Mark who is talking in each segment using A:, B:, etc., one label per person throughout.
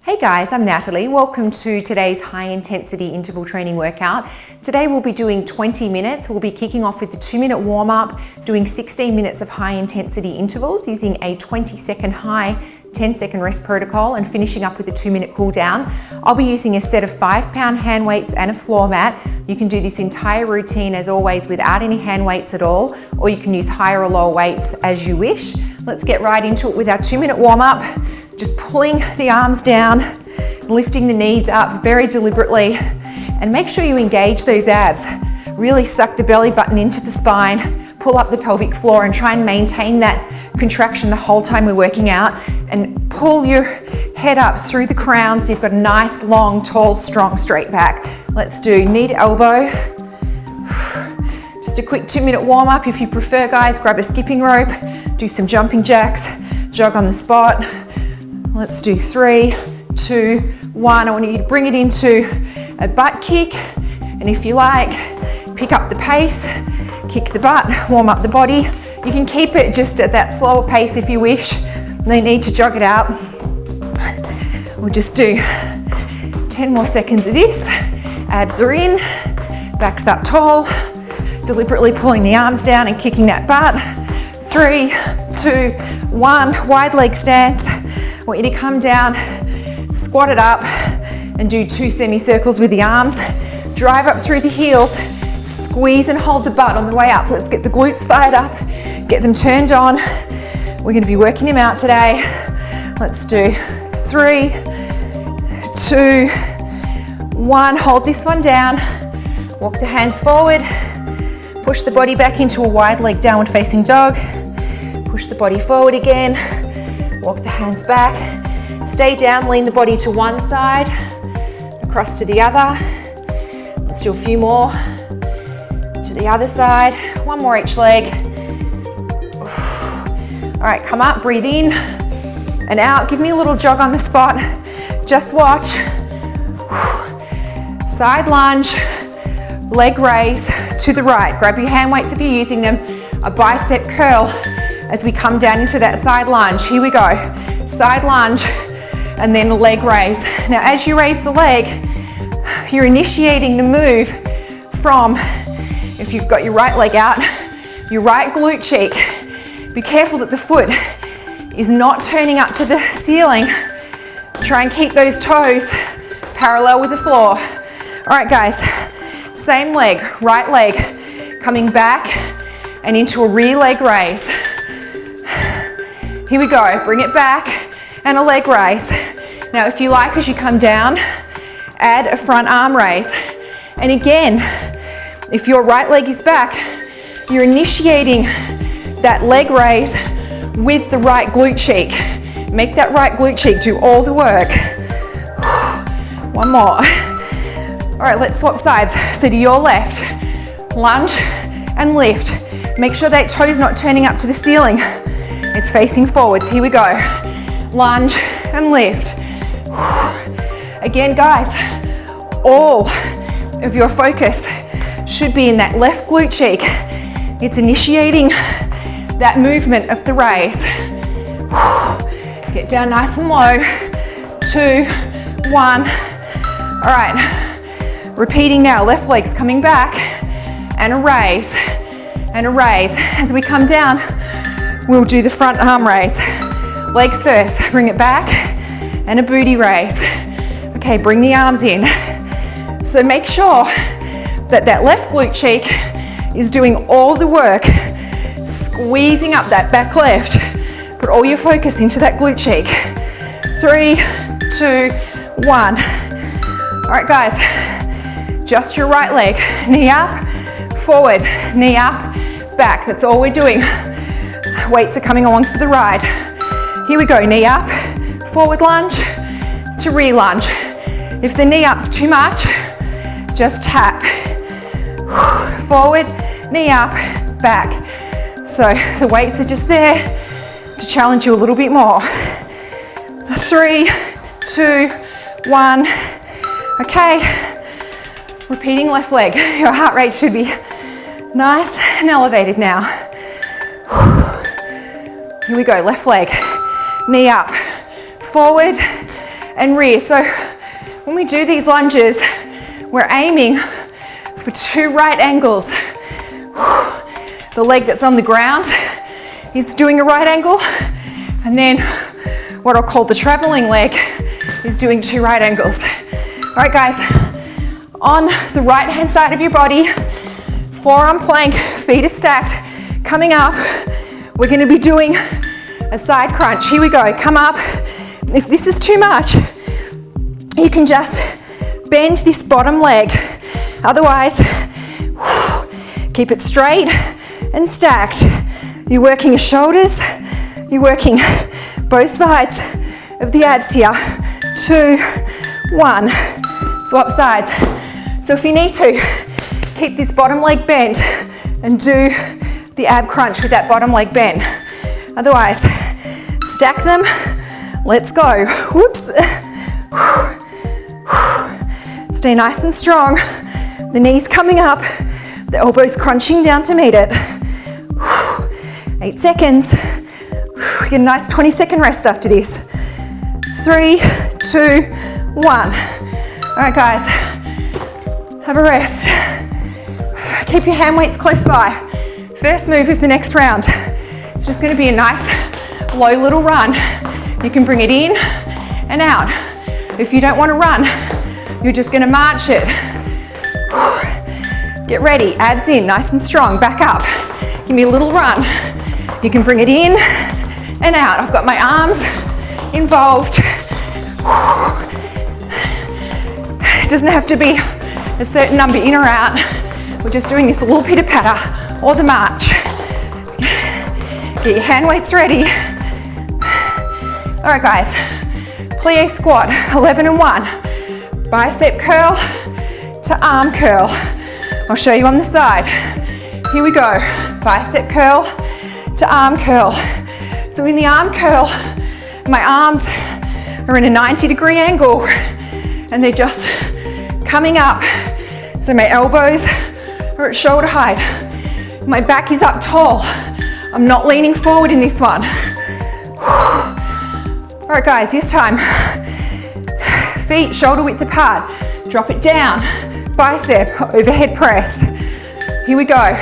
A: Hey guys, I'm Natalie. Welcome to today's high intensity interval training workout. Today we'll be doing 20 minutes. We'll be kicking off with the 2-minute warm up, doing 16 minutes of high intensity intervals using a 20-second high, 10-second rest protocol and finishing up with a 2-minute cool down. I'll be using a set of 5-pound hand weights and a floor mat. You can do this entire routine as always without any hand weights at all, or you can use higher or lower weights as you wish. Let's get right into it with our 2-minute warm up. Just pulling the arms down, lifting the knees up very deliberately, and make sure you engage those abs. Really suck the belly button into the spine, pull up the pelvic floor and try and maintain that contraction the whole time we're working out, and pull your head up through the crown so you've got a nice, long, tall, strong, straight back. Let's do knee to elbow. Just a quick 2-minute warm up. If you prefer, guys, grab a skipping rope, do some jumping jacks, jog on the spot. Let's do 3, 2, 1. I want you to bring it into a butt kick, and if you like, pick up the pace, kick the butt, warm up the body. You can keep it just at that slower pace if you wish. No need to jog it out. We'll just do 10 more seconds of this. Abs are in, backs up tall, deliberately pulling the arms down and kicking that butt. 3, 2, 1, wide leg stance. I want you to come down, squat it up, and do 2 semicircles with the arms. Drive up through the heels, squeeze and hold the butt on the way up. Let's get the glutes fired up, get them turned on. We're going to be working them out today. Let's do 3, 2, 1. Hold this one down. Walk the hands forward. Push the body back into a wide leg downward facing dog. Push the body forward again. Walk the hands back. Stay down, lean the body to one side, across to the other. Let's do a few more. To the other side. One more each leg. All right, come up, breathe in and out. Give me a little jog on the spot. Just watch. Side lunge, leg raise to the right. Grab your hand weights if you're using them. A bicep curl as we come down into that side lunge. Here we go. Side lunge and then a leg raise. Now as you raise the leg, you're initiating the move from, if you've got your right leg out, your right glute cheek. Be careful that the foot is not turning up to the ceiling. Try and keep those toes parallel with the floor. All right guys, same leg, right leg, coming back and into a rear leg raise. Here we go, bring it back and a leg raise. Now if you like, as you come down, add a front arm raise. And again, if your right leg is back, you're initiating that leg raise with the right glute cheek. Make that right glute cheek do all the work. One more. All right, let's swap sides. So to your left, lunge and lift. Make sure that toe's not turning up to the ceiling. It's facing forwards. Here we go. Lunge and lift. Again, guys, all of your focus should be in that left glute cheek. It's initiating that movement of the raise. Get down nice and low. 2, 1. All right, repeating now. Left leg's coming back and a raise and a raise. As we come down, we'll do the front arm raise. Legs first, bring it back and a booty raise. Okay, bring the arms in. So make sure that that left glute cheek is doing all the work, squeezing up that back left. Put all your focus into that glute cheek. 3, 2, 1. All right, guys, just your right leg. Knee up, forward, knee up, back. That's all we're doing. Weights are coming along for the ride. Here we go, knee up, forward lunge to rear lunge. If the knee up's too much, just tap. Forward, knee up, back. So the weights are just there to challenge you a little bit more. 3, 2, 1. Okay, repeating left leg. Your heart rate should be nice and elevated now. Here we go, left leg, knee up, forward, and rear. So when we do these lunges, we're aiming for 2 right angles. The leg that's on the ground is doing a right angle, and then what I'll call the traveling leg is doing 2 right angles. All right, guys, on the right hand side of your body, forearm plank, feet are stacked, coming up, we're going to be doing a side crunch. Here we go, come up. If this is too much, you can just bend this bottom leg. Otherwise, keep it straight and stacked. You're working your shoulders, you're working both sides of the abs here. 2, 1, swap sides. So if you need to, keep this bottom leg bent and do the ab crunch with that bottom leg bent. Otherwise, stack them, let's go. Whoops. Stay nice and strong. The knees coming up, the elbows crunching down to meet it. 8 seconds. Get a nice 20-second rest after this. 3, 2, 1. All right, guys, have a rest. Keep your hand weights close by. First move of the next round. It's just going to be a nice low little run. You can bring it in and out. If you don't want to run, you're just going to march it. Get ready, abs in, nice and strong, back up. Give me a little run. You can bring it in and out. I've got my arms involved. It doesn't have to be a certain number in or out. We're just doing this little pitter patter or the march. Get your hand weights ready. All right, guys, plie squat, 11 and 1. Bicep curl to arm curl. I'll show you on the side. Here we go, bicep curl to arm curl. So in the arm curl, my arms are in a 90-degree angle and they're just coming up. So my elbows are at shoulder height. My back is up tall. I'm not leaning forward in this one. All right, guys, this time, feet shoulder width apart. Drop it down, bicep, overhead press. Here we go.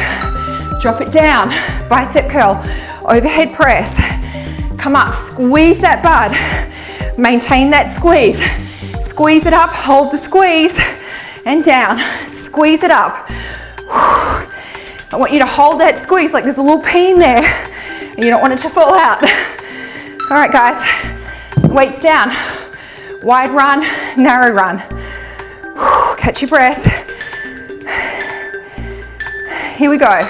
A: Drop it down, bicep curl, overhead press. Come up, squeeze that butt. Maintain that squeeze. Squeeze it up, hold the squeeze, and down. Squeeze it up. I want you to hold that squeeze like there's a little pea in there and you don't want it to fall out. All right, guys, weights down. Wide run, narrow run. Catch your breath. Here we go.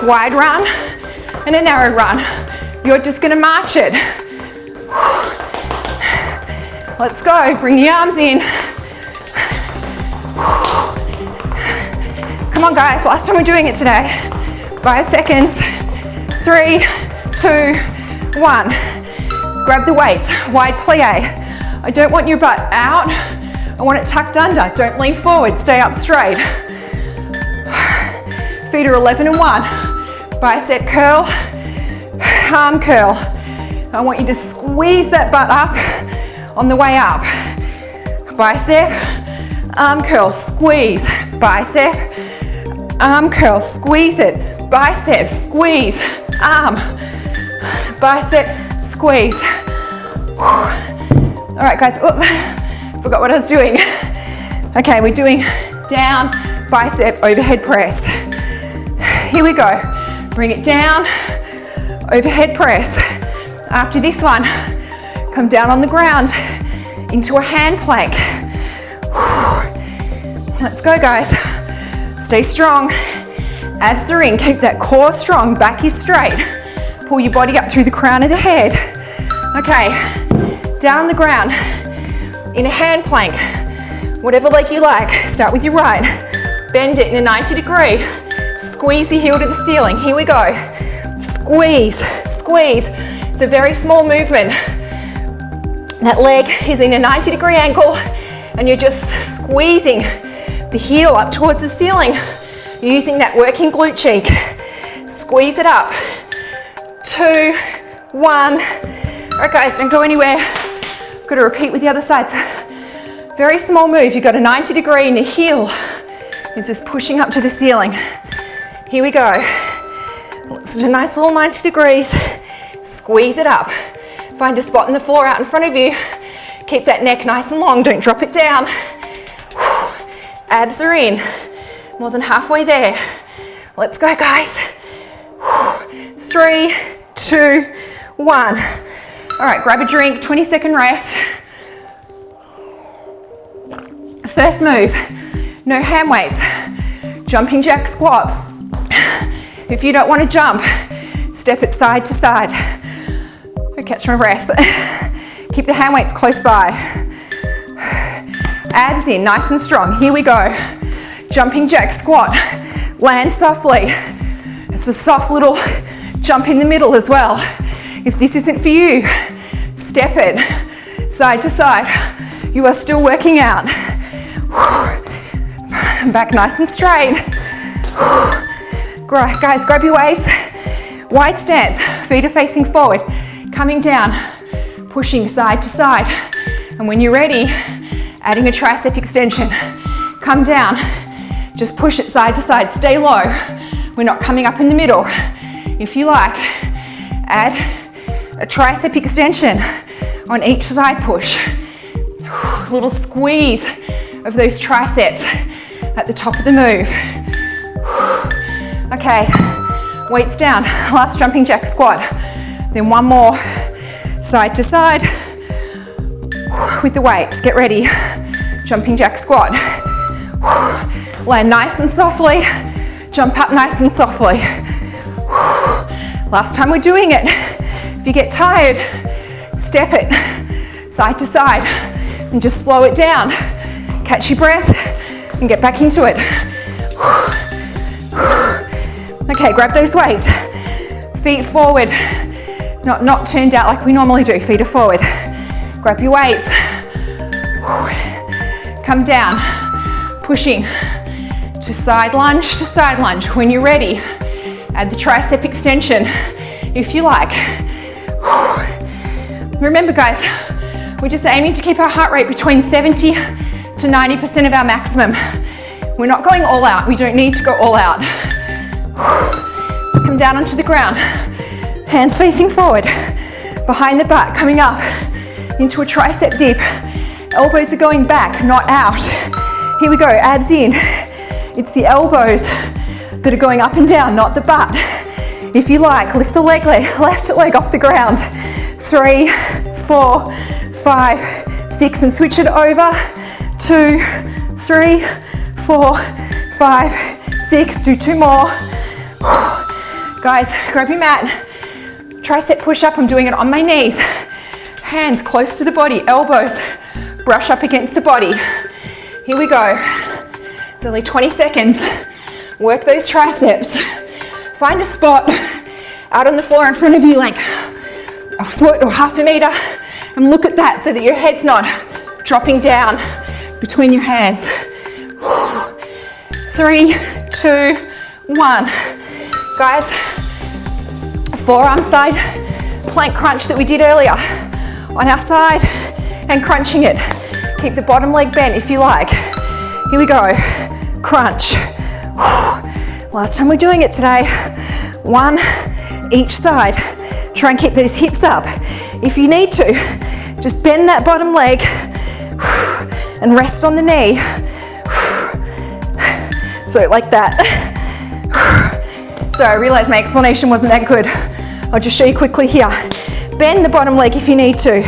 A: Wide run and a narrow run. You're just gonna march it. Let's go, bring the arms in. Come on, guys, last time we're doing it today. 5 seconds, 3, 2, 1. Grab the weights, wide plie. I don't want your butt out. I want it tucked under. Don't lean forward, stay up straight. Feet are 11 and 1. Bicep curl, arm curl. I want you to squeeze that butt up on the way up. Bicep, arm curl, squeeze. Bicep, arm curl, squeeze it. Bicep, squeeze. Arm, bicep, squeeze. All right, guys, forgot what I was doing. Okay, we're doing down, bicep, overhead press. Here we go. Bring it down, overhead press. After this one, come down on the ground into a hand plank. Let's go, guys. Stay strong. Abs are in. Keep that core strong. Back is straight. Pull your body up through the crown of the head. Okay, down on the ground in a hand plank. Whatever leg you like. Start with your right. Bend it in a 90-degree. Squeeze your heel to the ceiling. Here we go. Squeeze, squeeze. It's a very small movement. That leg is in a 90-degree angle and you're just squeezing the heel up towards the ceiling. You're using that working glute cheek. Squeeze it up. 2, 1. All right, guys, don't go anywhere. Got to repeat with the other side. So, very small move. You've got a 90 degree and the heel is just pushing up to the ceiling. Here we go. Let's do a nice little 90 degrees. Squeeze it up. Find a spot in the floor out in front of you. Keep that neck nice and long. Don't drop it down. Abs are in. More than halfway there. Let's go, guys. 3, 2, 1. All right, grab a drink, 20-second rest. First move, no hand weights. Jumping jack squat. If you don't want to jump, step it side to side. I'll catch my breath. Keep the hand weights close by. Abs in, nice and strong. Here we go. Jumping jack squat. Land softly. It's a soft little jump in the middle as well. If this isn't for you, step it side to side. You are still working out. Back nice and straight. Guys, grab your weights. Wide stance, feet are facing forward. Coming down, pushing side to side. And when you're ready, adding a tricep extension. Come down, just push it side to side. Stay low. We're not coming up in the middle. If you like, add a tricep extension on each side push. Little squeeze of those triceps at the top of the move. Okay, weights down. Last jumping jack squat. Then one more side to side with the weights. Get ready. Jumping jack squat. Land nice and softly. Jump up nice and softly. Last time we're doing it. If you get tired, step it side to side and just slow it down. Catch your breath and get back into it. Okay, grab those weights. Feet forward, not turned out like we normally do. Feet are forward. Grab your weights. Come down, pushing to side lunge to side lunge. When you're ready, add the tricep extension if you like. Remember guys, we're just aiming to keep our heart rate between 70 to 90% of our maximum. We're not going all out. We don't need to go all out. Come down onto the ground. Hands facing forward. Behind the butt, coming up into a tricep dip. Elbows are going back, not out. Here we go, abs in. It's the elbows that are going up and down, not the butt. If you like, lift the left leg off the ground. 3, 4, 5, 6, and switch it over. 2, 3, 4, 5, 6. Do 2 more. Guys, grab your mat. Tricep push up. I'm doing it on my knees. Hands close to the body. Elbows brush up against the body. Here we go. It's only 20 seconds. Work those triceps. Find a spot out on the floor in front of you, like a foot or half a meter, and look at that so that your head's not dropping down between your hands. 3, 2, 1. Guys, forearm side plank crunch that we did earlier. On our side and crunching it. Keep the bottom leg bent if you like. Here we go. Crunch. Last time we're doing it today. 1 each side. Try and keep those hips up. If you need to, just bend that bottom leg and rest on the knee. So like that. So I realize my explanation wasn't that good. I'll just show you quickly here. Bend the bottom leg if you need to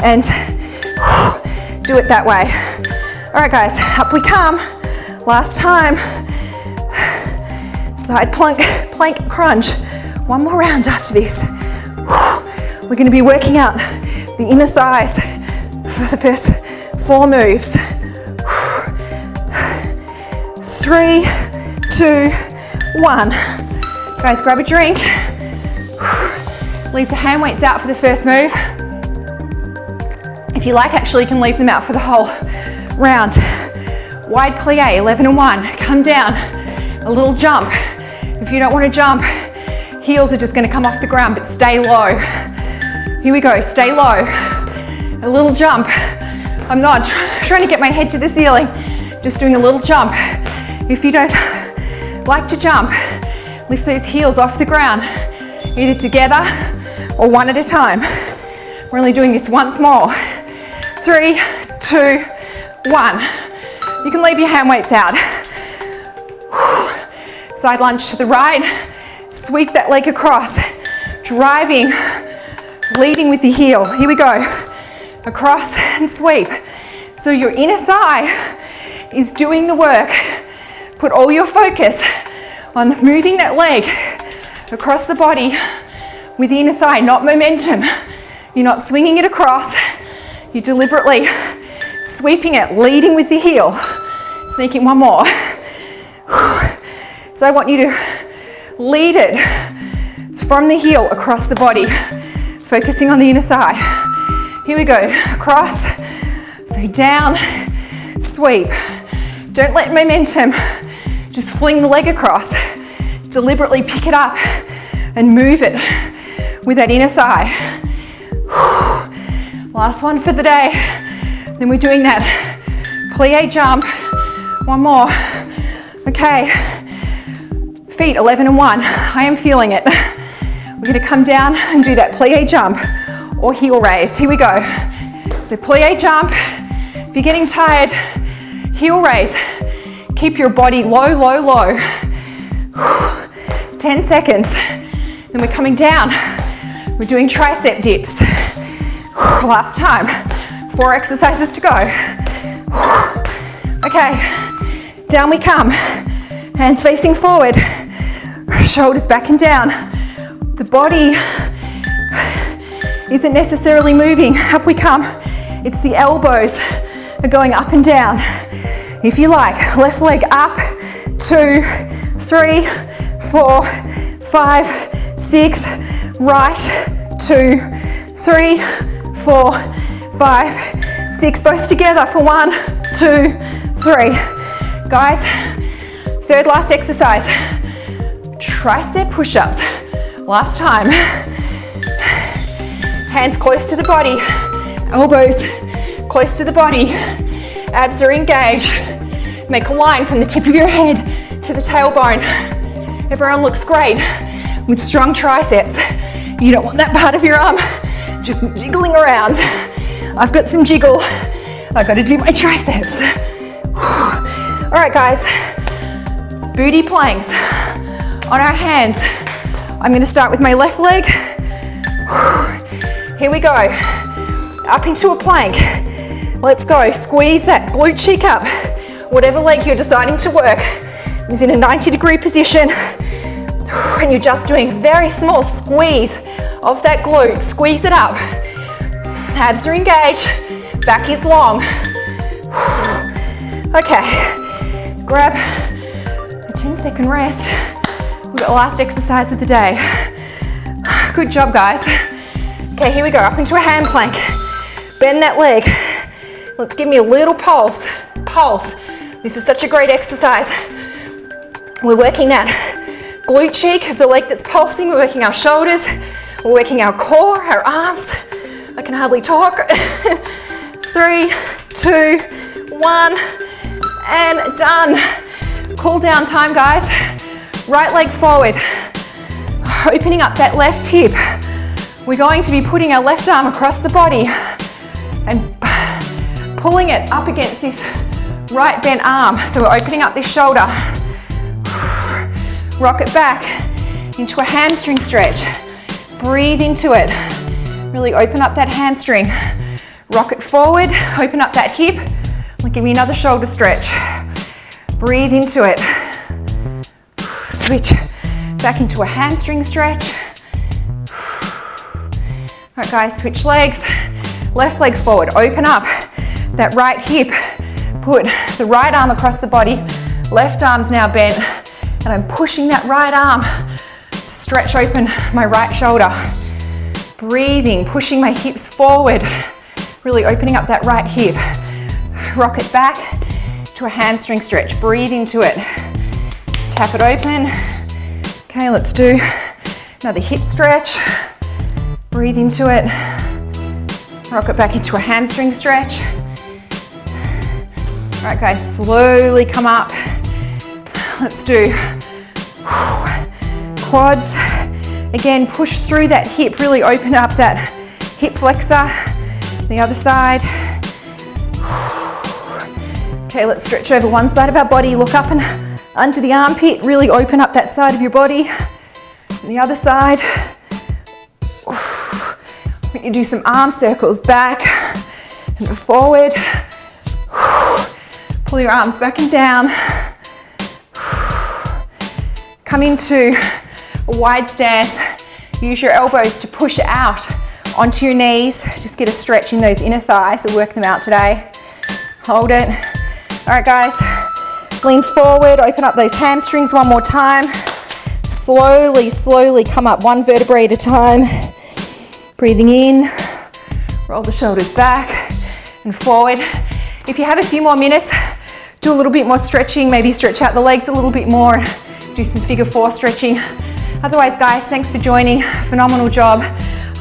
A: and do it that way. All right guys, up we come. Last time. Side plank crunch. One more round after this. We're going to be working out the inner thighs for the first 4 moves. 3, 2, 1. Guys, grab a drink. Leave the hand weights out for the first move. If you like, actually, you can leave them out for the whole round. Wide plie, 11 and 1. Come down, a little jump. If you don't want to jump, heels are just going to come off the ground, but stay low. Here we go, stay low. A little jump. I'm not trying to get my head to the ceiling, just doing a little jump. If you don't like to jump, lift those heels off the ground, either together or one at a time. We're only doing this once more. 3, 2, 1. You can leave your hand weights out. Side lunge to the right, sweep that leg across, driving, leading with the heel. Here we go. Across and sweep. So your inner thigh is doing the work. Put all your focus on moving that leg across the body with the inner thigh, not momentum. You're not swinging it across. You're deliberately sweeping it, leading with the heel. Sneaking one more. So I want you to lead it from the heel across the body, focusing on the inner thigh. Here we go, across, so down, sweep. Don't let momentum just fling the leg across. Deliberately pick it up and move it with that inner thigh. Last one for the day. Then we're doing that plie jump. One more. Okay. Feet 11 and 1. I am feeling it. We're going to come down and do that plie jump or heel raise. Here we go. So plie jump. If you're getting tired, heel raise. Keep your body low, low, low. 10 seconds. Then we're coming down. We're doing tricep dips. Last time. 4 exercises to go. Okay. Down we come. Hands facing forward. Shoulders back and down. The body isn't necessarily moving. Up we come. It's the elbows are going up and down. If you like, left leg up, 2, 3, 4, 5, 6, right, 2, 3, 4, 5, 6, both together for 1, 2, 3. Guys, third last exercise, tricep push-ups. Last time. Hands close to the body, elbows close to the body, abs are engaged. Make a line from the tip of your head to the tailbone. Everyone looks great with strong triceps. You don't want that part of your arm jiggling around. I've got some jiggle. I've got to do my triceps. All right, guys, booty planks on our hands. I'm going to start with my left leg. Here we go. Up into a plank. Let's go. Squeeze that glute cheek up. Whatever leg you're deciding to work is in a 90-degree position. And you're just doing a very small squeeze of that glute. Squeeze it up. Abs are engaged. Back is long. Okay. Grab a 10-second rest. We've got the last exercise of the day. Good job, guys. Okay, here we go. Up into a hand plank. Bend that leg. Let's give me a little pulse. Pulse. This is such a great exercise. We're working that glute cheek of the leg that's pulsing. We're working our shoulders. We're working our core, our arms. I can hardly talk. 3, 2, 1, and done. Cool down time, guys. Right leg forward. Opening up that left hip. We're going to be putting our left arm across the body and pulling it up against this right bent arm. So we're opening up this shoulder. Rock it back into a hamstring stretch. Breathe into it. Really open up that hamstring. Rock it forward, open up that hip. Give me another shoulder stretch. Breathe into it. Switch back into a hamstring stretch. All right, guys, switch legs. Left leg forward, open up that right hip. Put the right arm across the body. Left arm's now bent. And I'm pushing that right arm to stretch open my right shoulder. Breathing, pushing my hips forward. Really opening up that right hip. Rock it back to a hamstring stretch. Breathe into it. Tap it open. Okay, let's do another hip stretch. Breathe into it. Rock it back into a hamstring stretch. All right, guys, slowly come up. Let's do quads. Again, push through that hip, really open up that hip flexor. The other side. Okay, let's stretch over one side of our body, look up and under the armpit, really open up that side of your body. And the other side. We're going to do some arm circles back and forward. Pull your arms back and down. Come into a wide stance. Use your elbows to push out onto your knees. Just get a stretch in those inner thighs, so work them out today. Hold it. All right, guys, lean forward, open up those hamstrings one more time. Slowly, slowly come up one vertebrae at a time. Breathing in, roll the shoulders back and forward. If you have a few more minutes, do a little bit more stretching, maybe stretch out the legs a little bit more, do some figure 4 stretching. Otherwise, guys, thanks for joining. Phenomenal job.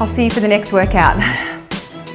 A: I'll see you for the next workout.